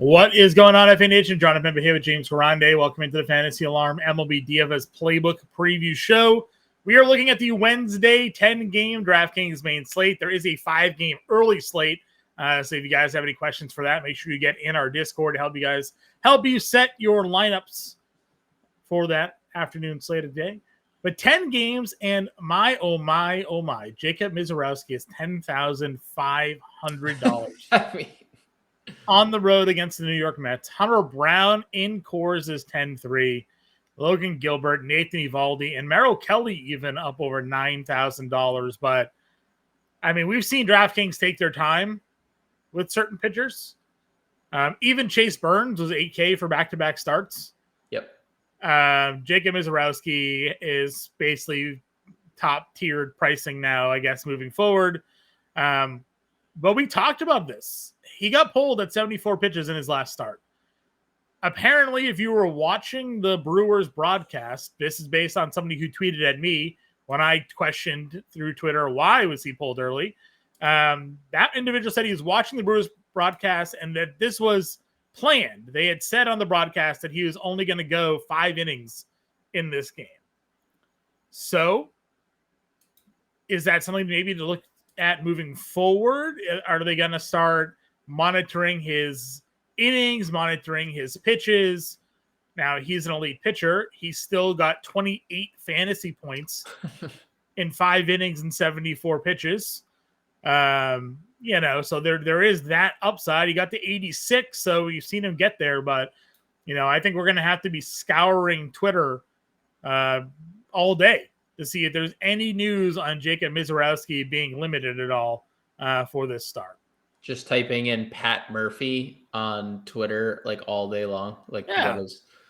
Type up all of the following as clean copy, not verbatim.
What is going on, FA Nation? Jon Impemba here with James Grande. Welcome into the Fantasy Alarm MLB DFS Playbook Preview Show. We are looking at the Wednesday 10-game DraftKings main slate. There is a 5-game early slate. So if you guys have any questions for that, make sure you get in our Discord to help you set your lineups for that afternoon slate of day. But 10 games, and my, Jacob Mizorowski is $10,500. I mean, on the road against the New York Mets. Hunter Brown in Coors is 10-3. Logan Gilbert, Nathan Eovaldi, and Merrill Kelly even up over $9,000. But, I mean, we've seen DraftKings take their time with certain pitchers. Even Chase Burns was $8K for back-to-back starts. Yep. Jacob Mizorowski is basically top-tiered pricing now, I guess, moving forward. But we talked about this. He got pulled at 74 pitches in his last start. Apparently, if you were watching the Brewers broadcast, this is based on somebody who tweeted at me when I questioned through Twitter why was he pulled early. That individual said he was watching the Brewers broadcast and that this was planned. They had said on the broadcast that he was only going to go 5 innings in this game. So, is that something maybe to look at moving forward? Are they going to start monitoring his innings, monitoring his pitches? Now, he's an elite pitcher. He's still got 28 fantasy points in 5 innings and 74 pitches. So there is that upside. He got to 86, so you've seen him get there. But, I think we're going to have to be scouring Twitter all day to see if there's any news on Jacob Mizorowski being limited at all for this start. Just typing in Pat Murphy on Twitter like all day long.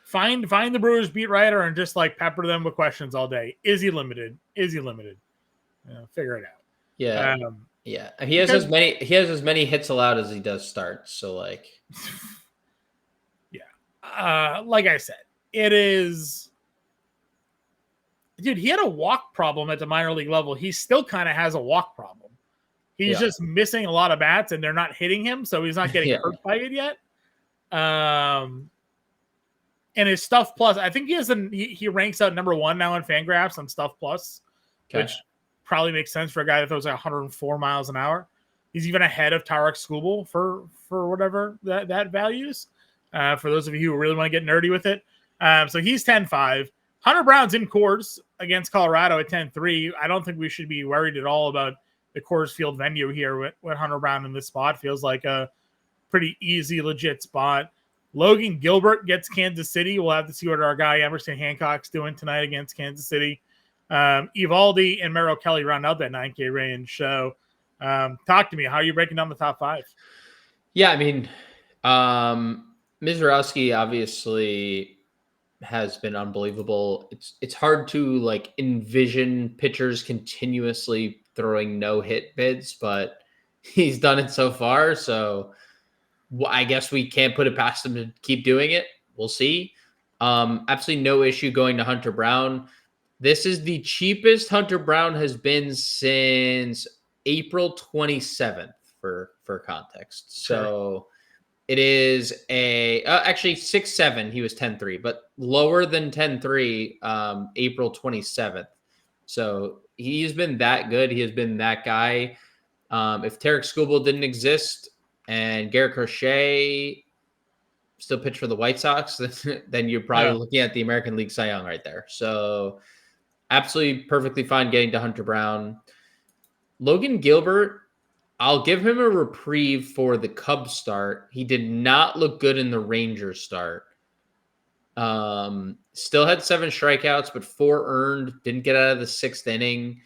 Find the Brewers beat writer and just pepper them with questions all day. Is he limited? Figure it out. Yeah. Yeah. He has as many hits allowed as he does starts. So yeah. Like I said, it is. Dude, he had a walk problem at the minor league level. He still kind of has a walk problem. He's just missing a lot of bats, and they're not hitting him, so he's not getting hurt by it yet. And his Stuff Plus, I think he ranks out number 1 now in Fangraphs on Stuff Plus, which probably makes sense for a guy that throws 104 miles an hour. He's even ahead of Tarek Skubal for whatever that values. For those of you who really want to get nerdy with it, so he's 10-5. Hunter Brown's in Coors against Colorado at 10-3. I don't think we should be worried at all about the Coors Field venue here with Hunter Brown in this spot. Feels like a pretty easy, legit spot. Logan Gilbert gets Kansas City. We'll have to see what our guy Emerson Hancock's doing tonight against Kansas City. Eovaldi and Merrill Kelly round out that 9K range. So talk to me. How are you breaking down the top 5? Yeah, I mean, Mizorowski obviously has been unbelievable. It's hard to envision pitchers continuously throwing no-hit bids, but he's done it so far. So I guess we can't put it past him to keep doing it. We'll see. Absolutely no issue going to Hunter Brown. This is the cheapest Hunter Brown has been since April 27th for context. So it is actually 6-7. He was 10-3, but lower than 10-3 April 27th. So he's been that good. He has been that guy. If Tarek Skubal didn't exist and Garrett Crochet still pitched for the White Sox, then you're probably looking at the American League Cy Young right there. So absolutely perfectly fine getting to Hunter Brown. Logan Gilbert, I'll give him a reprieve for the Cubs start. He did not look good in the Rangers start. Still had 7 strikeouts, but 4 earned. Didn't get out of the 6th inning.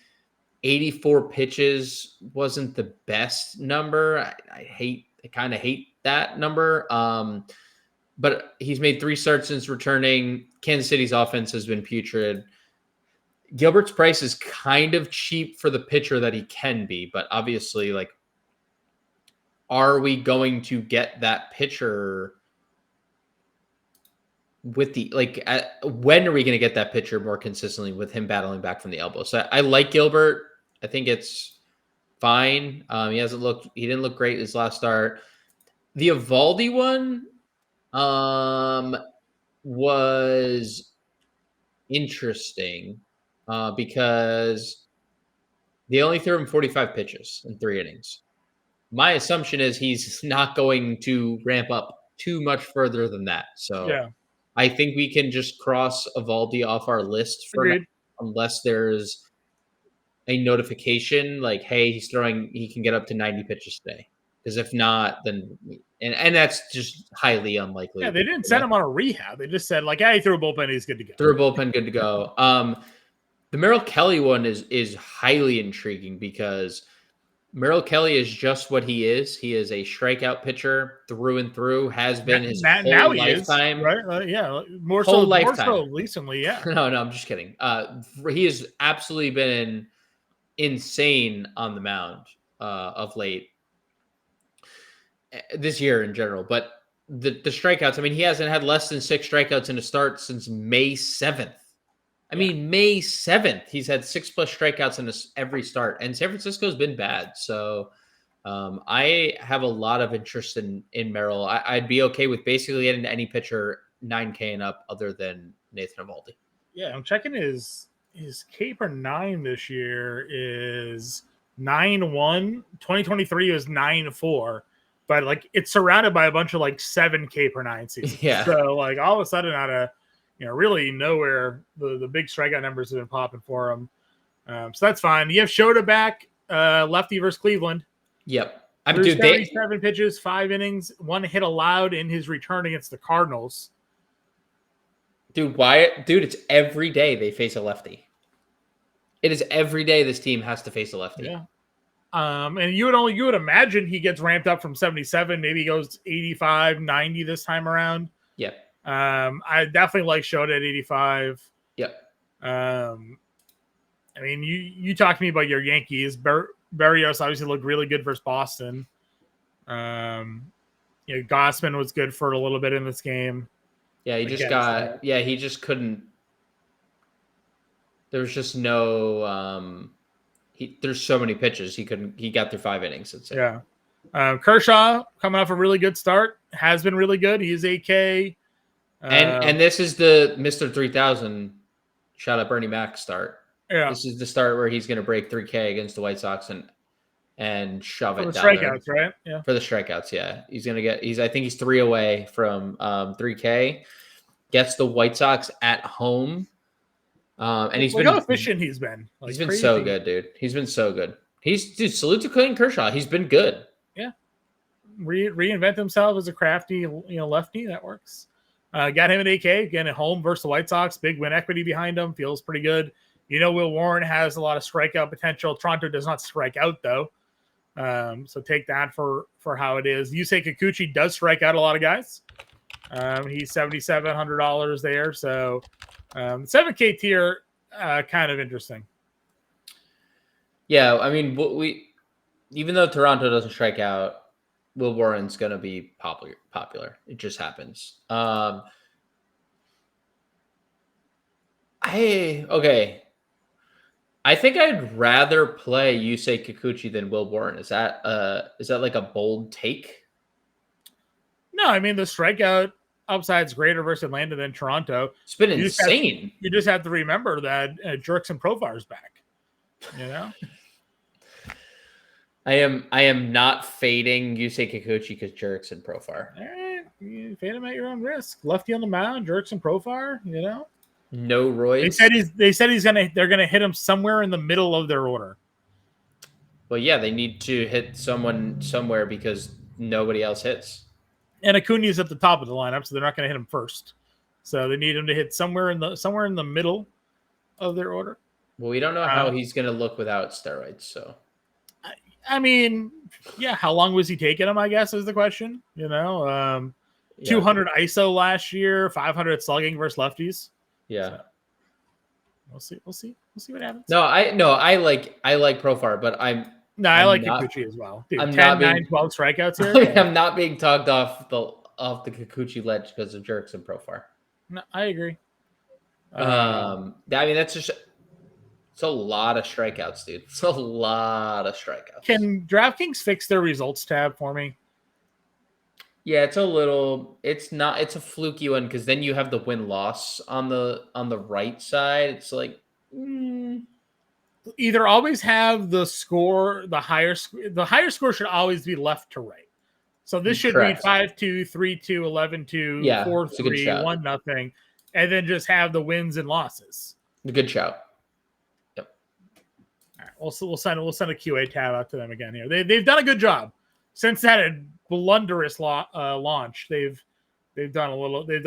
84 pitches wasn't the best number. I kind of hate that number. But he's made 3 starts since returning. Kansas City's offense has been putrid. Gilbert's price is kind of cheap for the pitcher that he can be, but obviously, are we going to get that pitcher with when are we going to get that pitcher more consistently with him battling back from the elbow? So I like Gilbert. I think it's fine. He didn't look great his last start. The Eovaldi one, Was interesting because they only threw him 45 pitches in 3 innings. My assumption is he's not going to ramp up too much further than that. So Yeah, I think we can just cross Evaldi off our list for now, agreed. unless there's a notification like, hey, he can get up to 90 pitches today. Because if not, then and that's just highly unlikely. Yeah, they didn't send him on a rehab. They just said like, "Hey, he threw a bullpen. He's good to go." Through a bullpen, good to go. The Merrill Kelly one is highly intriguing because Merrill Kelly is just what he is. He is a strikeout pitcher through and through. Has been his Now whole he is lifetime. right. Yeah, Whole more lifetime. so recently. Yeah, No, I'm just kidding. He has absolutely been insane on the mound of late this year in general. But the strikeouts. I mean, he hasn't had less than 6 strikeouts in a start since May 7th. I mean, May 7th, he's had 6+ strikeouts in every start, and San Francisco's been bad. So I have a lot of interest in Merrill. I'd be okay with basically getting any pitcher 9K and up other than Nathan Evaldi. Yeah, I'm checking his K per 9 this year is 9.1. 2023 is 9.4. But like it's surrounded by a bunch of like 7K per 9 seasons. Yeah. So like all of a sudden out of really nowhere the big strikeout numbers have been popping for him. So that's fine. You have Shota back, lefty versus Cleveland. Yep. I mean, Threw dude, 77 pitches, 5 innings, 1 hit allowed in his return against the Cardinals. Dude, it's every day they face a lefty. It is every day this team has to face a lefty. Yeah. And you would imagine he gets ramped up from 77, maybe he goes 85, 90 this time around. Yep. I definitely like Shota at 85. Yep. I mean, you talk to me about your Yankees. Berrios obviously looked really good versus Boston. Gossman was good for a little bit in this game. Yeah, he just couldn't. There was just no. There's so many pitches he couldn't. He got through 5 innings. Yeah. Kershaw coming off a really good start, has been really good. He's 8K. And this is the Mr. 3000 shout out Bernie Mac start. Yeah. This is the start where he's going to break 3K against the White Sox and shove for it the down strikeouts, there. right? Yeah. For the strikeouts, yeah. I think he's 3 away from 3K. Gets the White Sox at home. And he's been how efficient he's been. He's been so good, dude. He's been so good. Salute to Clayton Kershaw. He's been good. Yeah. Reinvent himself as a crafty, lefty. That works. Got him at 8K again at home versus the White Sox. Big win equity behind him. Feels pretty good. Will Warren has a lot of strikeout potential. Toronto does not strike out though. So take that for how it is. Yusei Kikuchi does strike out a lot of guys. He's $7,700 there. So 7K tier, kind of interesting. Yeah, I mean, even though Toronto doesn't strike out, Will Warren's going to be popular. It just happens. Okay. I think I'd rather play Yusei Kikuchi than Will Warren. Is that like a bold take? No, I mean the strikeout upside's greater versus Atlanta than Toronto. It's been insane. You just have to remember that Jerks and Profar's back. I am not fading Yusei Kikuchi because Jerks and Profar. All right, you fade him at your own risk. Lefty on the mound, Jerks and Profar. No Royce. They said they're gonna hit him somewhere in the middle of their order. Well, yeah, they need to hit someone somewhere because nobody else hits. And Acuna's at the top of the lineup, so they're not going to hit him first. So they need him to hit somewhere in the middle of their order. Well, we don't know how he's going to look without steroids. So, I mean, yeah, how long was he taking him? I guess is the question. 200 ISO last year, 500 slugging versus lefties. Yeah, so we'll see what happens. No, I like Profar, but I like Kikuchi as well. Dude, I'm 10, 9, 12 strikeouts here. I mean, I'm not being tugged off the Kikuchi ledge because of Jerks and Profar. No, I agree. I mean, that's just it's a lot of strikeouts, dude. It's a lot of strikeouts. Can DraftKings fix their results tab for me? Yeah, it's a little. It's not. It's a fluky one because then you have the win loss on the right side. It's like Either always have the score, the higher score should always be left to right. So this should read correct. 5-2, 3-2, 11-2, Yeah, it's a good 4-3, shout. 1-0, and then just have the wins and losses. A good shout. Yep. All right, we'll send a QA tab out to them again here. They've done a good job since that blunderous launch. They've done a little bit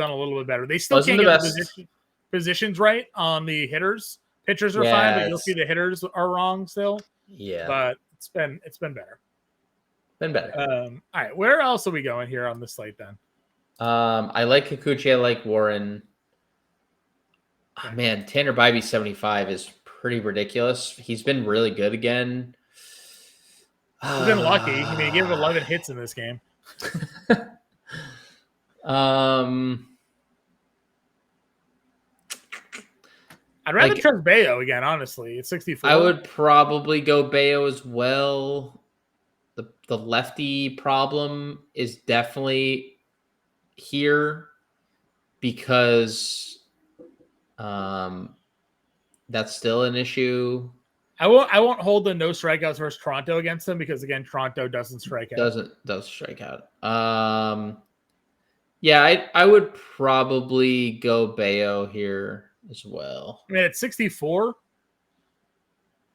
better. They still Wasn't can't the get best. the positions right on the hitters. Pitchers are fine, but you'll see the hitters are wrong still. Yeah, But it's been better. been better. All right, where else are we going here on the slate then? I like Kikuchi. I like Warren. Oh, man, Tanner Bybee 75 is pretty ridiculous. He's been really good again. He's been lucky. I mean, he gave 11 hits in this game. I'd rather trust Bayo again, honestly. It's 64. I would probably go Bayo as well. The lefty problem is definitely here because that's still an issue. I won't hold the no strikeouts versus Toronto against them because again, Toronto doesn't strike out. Does strike out. Yeah, I would probably go Bayo here as well. I mean, at 64,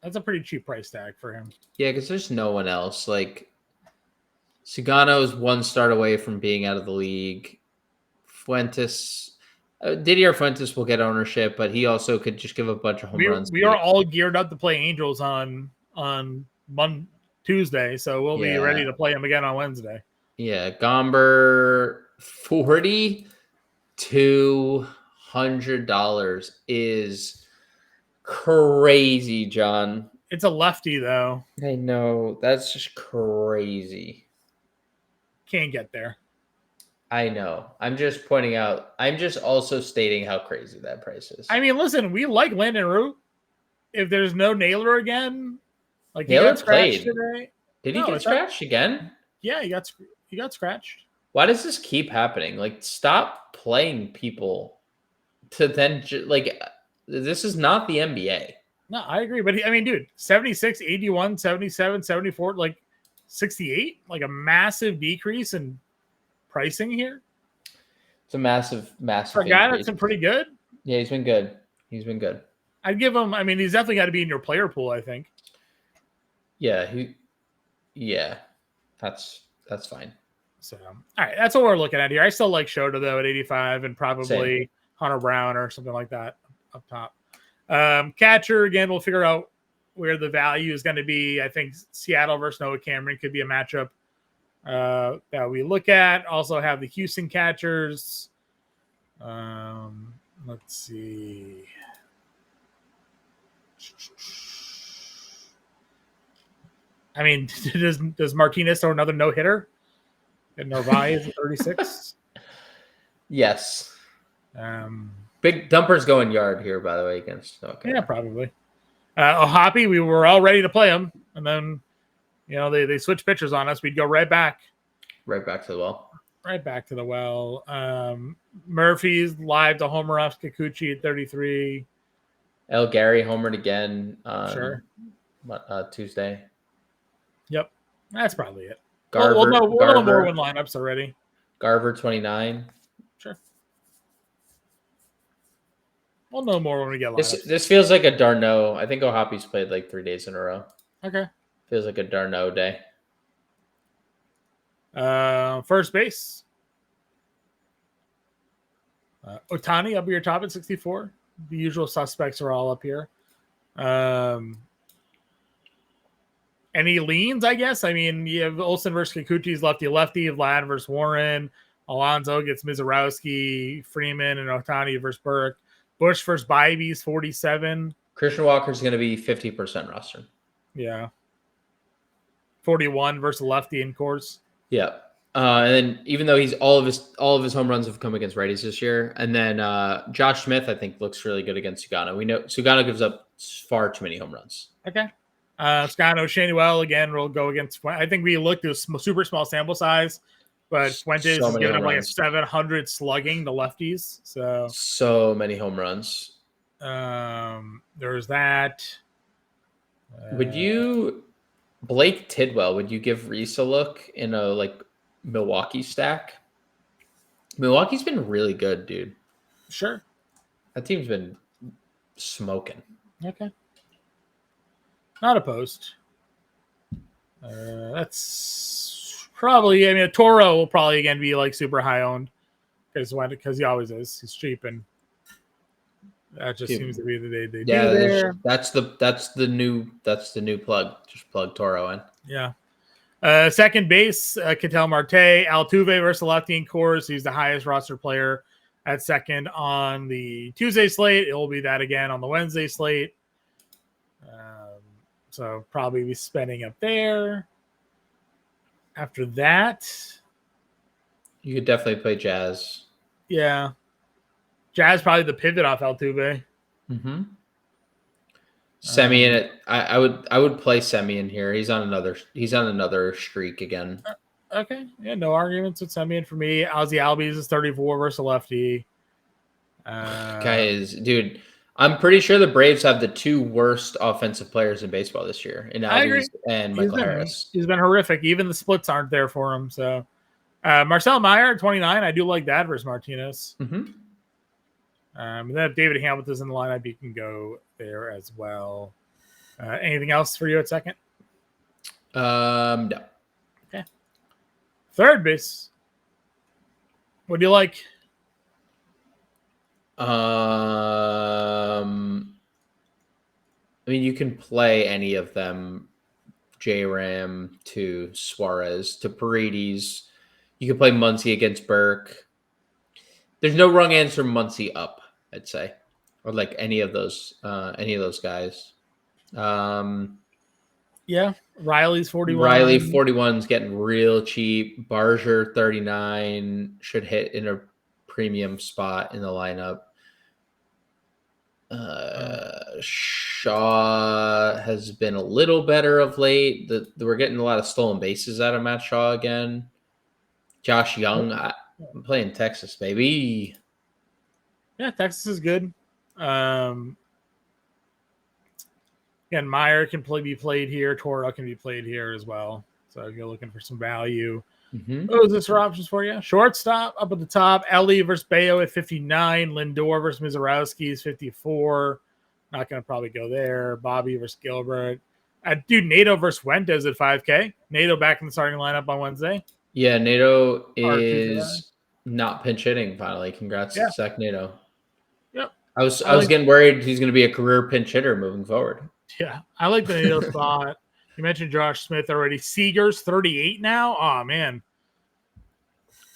that's a pretty cheap price tag for him. Yeah, because there's no one else. Like Sugano is one start away from being out of the league. Didier Fuentes will get ownership, but he also could just give a bunch of home runs. We are all geared up to play Angels on Tuesday, so we'll be ready to play him again on Wednesday. Yeah, Gomber $4,200 is crazy, John. It's a lefty, though. I know. That's just crazy. Can't get there. I know. I'm just pointing out. I'm just also stating how crazy that price is. I mean, listen, we like Landon Root. If there's no Naylor again, like Naylor he got scratched played today. Did he get scratched again? Yeah, he got scratched. Why does this keep happening? Like, stop playing people to then this is not the NBA. No, I agree. But I mean, dude, 76, 81, 77, 74, like 68, like a massive decrease in pricing here. It's a massive for a guy that's been pretty good. Yeah, he's been good. I'd give him. I mean, he's definitely got to be in your player pool, I think. Yeah, that's fine. So, all right, that's what we're looking at here. I still like Shota though at 85, and probably Same. Hunter Brown or something like that up top. Catcher again, we'll figure out where the value is going to be. I think Seattle versus Noah Cameron could be a matchup that we look at. Also have the Houston catchers. Let's see. I mean, does Martinez throw another no hitter? And Narvaez at 36. Yes. Big Dumper's going yard here, by the way, against. Okay. Yeah, probably. Ohapi, we were all ready to play him, and then they switched pitchers on us. We'd go right back. Right back to the well. Right back to the well. Murphy's live to homer off Kikuchi at 33. El Gary homered again. Sure. Tuesday. Yep, that's probably it. Garver, we'll know more when lineups are ready. Garver 29. Sure. We'll know more when we get lineups. This feels like a Darno. I think Ohapi's played like 3 days in a row. Okay. Feels like a Darno day. First base. Ohtani up your top at 64. The usual suspects are all up here. Any leans, I guess? I mean, you have Olsen versus Kikuchi's lefty-lefty, Vlad versus Warren, Alonso gets Mizorowski, Freeman, and Ohtani versus Burke. Bush versus Bybee's 47. Christian Walker's going to be 50% roster. Yeah. 41 versus lefty in course. Yeah. And then even though he's all of his home runs have come against righties this year, and then Josh Smith I think looks really good against Sugano. We know Sugano gives up far too many home runs. Okay. Sugano, Shanuel again will go against. I think we looked at a super small sample size. but Fuentes So is many giving home him like a runs. 700 slugging, the lefties. So many home runs. There's that. Would you, Blake Tidwell, would you give Reese a look in a like Milwaukee stack? Milwaukee's been really good, dude. Sure. That team's been smoking. Okay. Not opposed. That's probably. I mean, Toro will probably again be like super high owned because he always is. He's cheap, and that just seems to be the day they do there. That's the new plug. Just plug Toro in. Yeah. Second base, Ketel Marte, Altuve versus lefty in Coors. He's the highest roster player at second on the Tuesday slate. It will be that again on the Wednesday slate. So probably be spending up there. After that, You could definitely play Jazz. yeah, Jazz probably the pivot off Altuve. Mm-hmm. Semien, I would play Semien here. He's on another streak again. Okay, yeah, no arguments with Semien for me. Ozzy Albies is 34 versus lefty. Guys, dude, I'm pretty sure the Braves have the two worst offensive players in baseball this year, in I agree. Albies and Michael Harris. He's been horrific. Even the splits aren't there for him. So, Marcel Meyer, 29. I do like that versus Martinez. Mm-hmm. And then if David Hamilton's in the lineup, you can go there as well. Anything else for you at second? No. Okay. Third base. What do you like? I mean, you can play any of them. J-Ram to Suarez to Paredes. You can play Muncy against Burke. There's no wrong answer. Muncy up, I'd say, or like any of those guys. Yeah, Riley's 41. Riley 41 is getting real cheap. Barger 39 should hit in a premium spot in the lineup. Shaw has been a little better of late. We're getting a lot of stolen bases out of Matt Shaw again. Josh Young, I'm playing Texas, baby. Yeah, Texas is good. Again, Meyer can be played here. Toro can be played here as well. So if you're looking for some value, those are options for you. Shortstop up at the top. Ellie versus Bayo at 59. Lindor versus Mizorowski is 54. Not going to probably go there. Bobby versus Gilbert. Dude, Nato versus Fuentes at 5K. Nato back in the starting lineup on Wednesday. Yeah, Nato is not pinch hitting finally. Congrats to Zach Nato. Yep. I was getting worried he's going to be a career pinch hitter moving forward. Yeah, I like the Nato spot. You mentioned Josh Smith already. Seager's 38 now. Oh, man.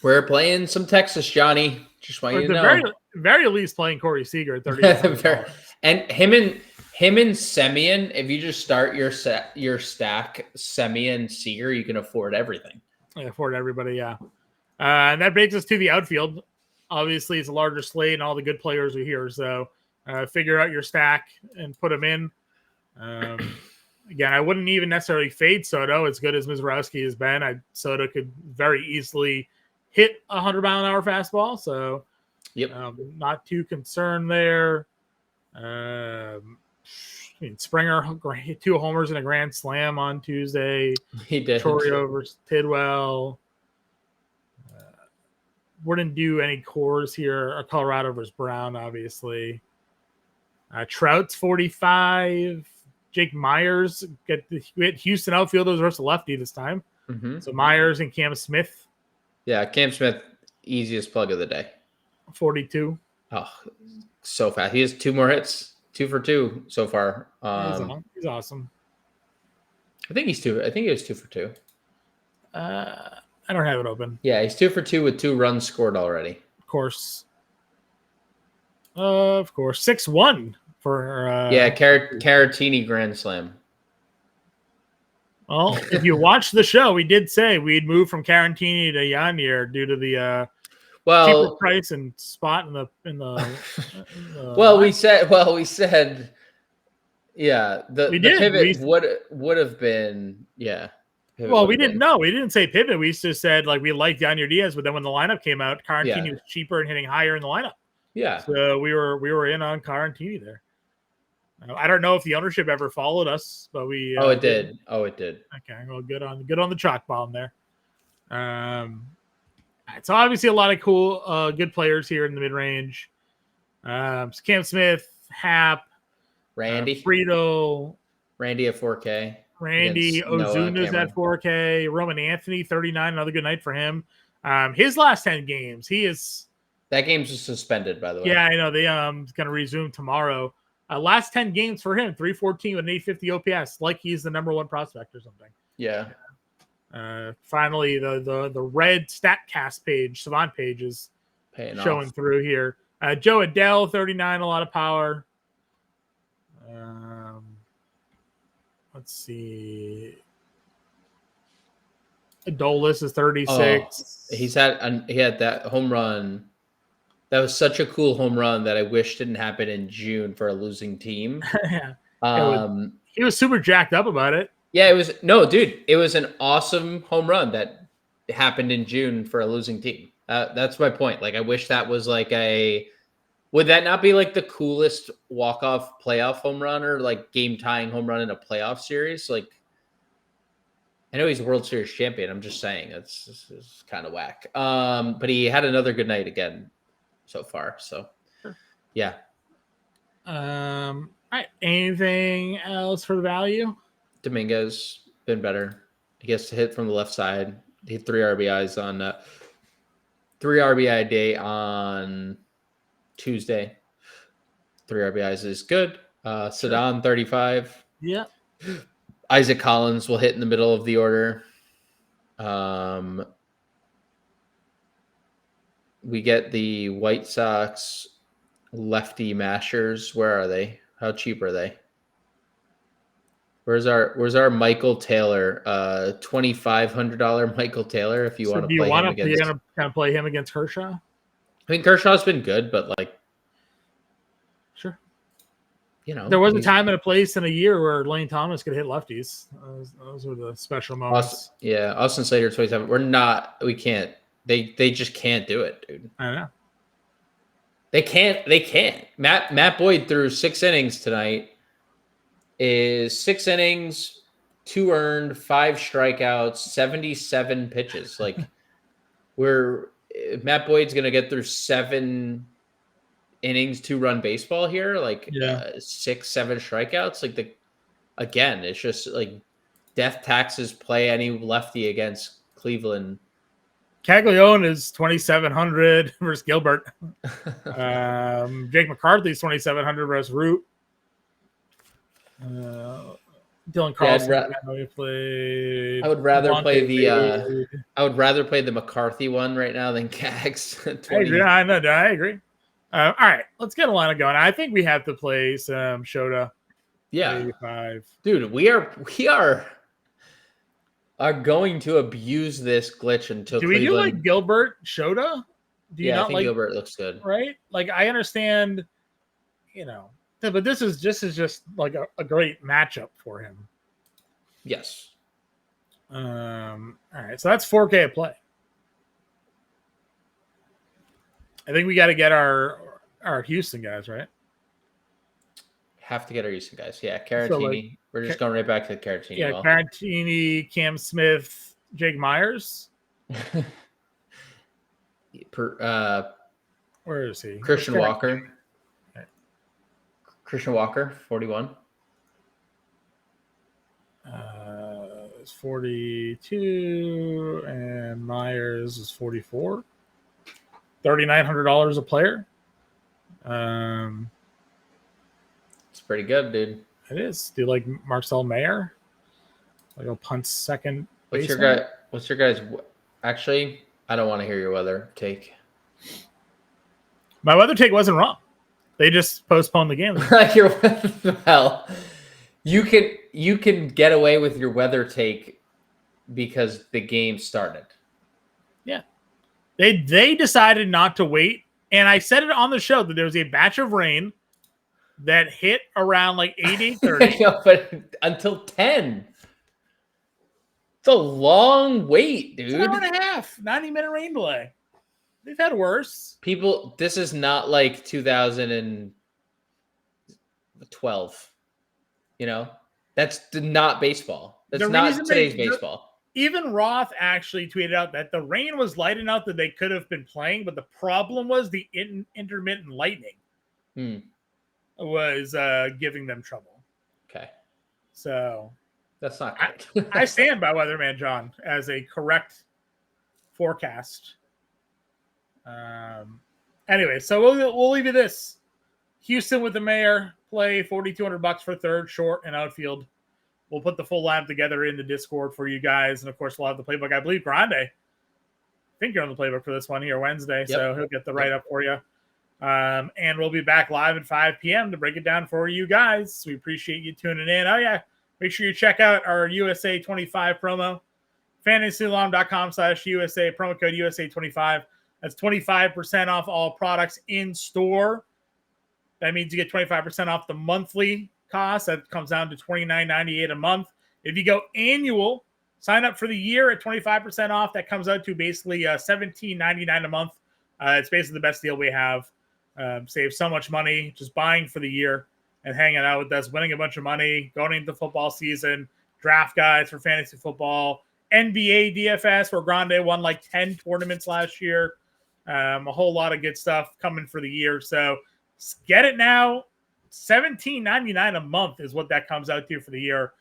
We're playing some Texas, Johnny. Just want you to know. Very least playing Corey Seager at 38. And him and Semien, if you just start your stack Semien Seager, you can afford everything. I afford everybody, yeah. And that brings us to the outfield. Obviously, it's a larger slate, and all the good players are here. So figure out your stack and put them in. Again, I wouldn't even necessarily fade Soto as good as Mizorowski has been. Soto could very easily hit a 100-mile-an-hour fastball. So not too concerned there. Springer, 2 homers and a grand slam on Tuesday. He did. Torrio versus Tidwell. Wouldn't do any cores here. Colorado versus Brown, obviously. Trout's 45. Jake Myers get Houston outfielders versus lefty this time. Mm-hmm. So Myers and Cam Smith. Yeah, Cam Smith, easiest plug of the day. 42. Oh, so fast. He has 2 more hits. 2 for 2 so far. He's awesome. I think he was 2 for 2. I don't have it open. Yeah, he's 2 for 2 with 2 runs scored already. Of course. 6-1 for Caratini grand slam. Well, if you watch the show, we did say we'd move from Caratini to Yanier due to the cheaper price and spot in the we said yeah, the pivot would have been Pivot Well, would we have didn't been. know. We didn't say pivot. We just said like we liked Daniel Diaz, but then when the lineup came out, Carantini Yeah. was cheaper and hitting higher in the lineup. Yeah. So we were in on Carantini there. I don't know if the ownership ever followed us, but we It did. Oh, it did. Okay, well, good on the chalk bomb there. So obviously a lot of cool, good players here in the mid range. Cam Smith, Hap, Randy. Frito, Randy at 4K. Randy, Against Noah Ozuna's Cameron. at 4K, Roman Anthony 39, another good night for him. His last 10 games, he is. That game's just suspended, by the way. Yeah, I know they going to resume tomorrow. Last 10 games for him, 314 with an 850 OPS, like he's the number one prospect or something. Yeah. Finally, the red StatCast page, Savant page is Paying showing off. through here. Joe Adele, 39, a lot of power. Let's see. Adolis is 36. Oh, he had that home run. That was such a cool home run that I wish didn't happen in June for a losing team. Yeah. He was super jacked up about it. Yeah, it was it was an awesome home run that happened in June for a losing team. That's my point. Like, I wish that was like would that not be like the coolest walk-off playoff home run or like game-tying home run in a playoff series? Like, I know he's a World Series champion. I'm just saying it's kind of whack. But he had another good night again so far. So, yeah. All right. Anything else for the value? Dominguez been better. He gets to hit from the left side. He had 3 RBIs on 3 RBI day on Tuesday. 3 RBIs is good. Sadan 35. Yeah. Isaac Collins will hit in the middle of the order. We get the White Sox lefty mashers. Where are they? How cheap are they? Where's our Michael Taylor? $2,500 Michael Taylor. If you want to play him against, you're gonna kind of play him against Kershaw. I mean, Kershaw's been good, but like, sure. There was a time and a place in a year where Lane Thomas could hit lefties. Those were the special moments. Austin Slater 27. We can't. They just can't do it, dude. I don't know. They can't. Matt Boyd threw 6 innings tonight. Is 6 innings, 2 earned, 5 strikeouts, 77 pitches. Like, Matt Boyd's gonna get through 7 innings, 2-run baseball here. Like, 6, 7 strikeouts. Like, again, it's just like death taxes play any lefty against Cleveland. Caglione is 2,700 versus Gilbert. Jake McCarthy's 2,700 versus Root. Dylan Carlson. I would rather play the McCarthy one right now than Cags. I agree. All right, let's get a line going. I think we have to play some Shota. Yeah, 85. Dude, we are going to abuse this glitch until Cleveland. We do like Gilbert Shota? I think Gilbert looks good, right? Like, I understand, but this is just like a great matchup for him. Yes. All right, so that's 4K at play. I think we got to get our Houston guys, right? Have to get our Houston guys. Yeah, Caratini. We're just going right back to the Caratini. Yeah, Caratini, Cam Smith, Jake Myers. Where is he? Christian Walker. Okay. Christian Walker, 41. It's 42, and Myers is 44. $3,900 a player. It's pretty good, dude. It is. Do you like Marcel Mayer? Like a punt second. What's your guys? Actually, I don't want to hear your weather take. My weather take wasn't wrong. They just postponed the game. Well, you can get away with your weather take because the game started. Yeah. They decided not to wait. And I said it on the show that there was a batch of rain that hit around like 8:30. But until 10. It's a long wait, It's an hour dude. and a half, 90-minute rain delay. They've had worse. People, this is not like 2012. You know, that's not baseball. That's The not reason today's baseball. even Roth actually tweeted out that the rain was light enough that they could have been playing, but the problem was the intermittent lightning was giving them trouble. Okay. So that's not great. I stand by Weatherman John as a correct forecast. Anyway, so we'll leave you this. Houston with the mayor, play $4,200 for third, short, and outfield. We'll put the full lineup together in the Discord for you guys. And, of course, we'll have the playbook. I believe Grande, I think you're on the playbook for this one here Wednesday, so he'll get the write-up for you. And we'll be back live at 5 p.m. to break it down for you guys. We appreciate you tuning in. Oh, yeah, make sure you check out our USA 25 promo, FantasyAlarm.com/USA, promo code USA 25. That's 25% off all products in store. That means you get 25% off the monthly cost. That comes down to $29.98 a month. If you go annual, sign up for the year at 25% off. That comes out to basically $17.99 a month. It's basically the best deal we have. Save so much money just buying for the year and hanging out with us, winning a bunch of money, going into football season, draft guides for fantasy football, NBA DFS, where Grande won like 10 tournaments last year. A whole lot of good stuff coming for the year. So get it now. $17.99 a month is what that comes out to for the year.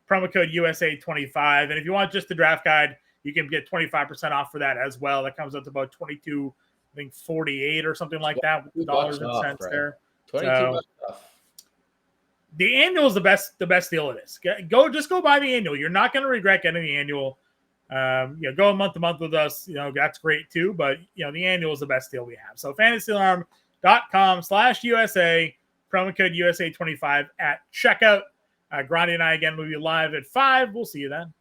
Promo code USA25. And if you want just the draft guide, you can get 25% off for that as well. That comes out to about $22.48 or something like that. Dollars and cents off, there. $22 off. The annual is the best deal of this. Just go buy the annual. You're not going to regret getting the annual. Go month to month with us. That's great too. But the annual is the best deal we have. So FantasyAlarm.com/USA, promo code USA25 at checkout. Grande and I again will be live at 5. We'll see you then.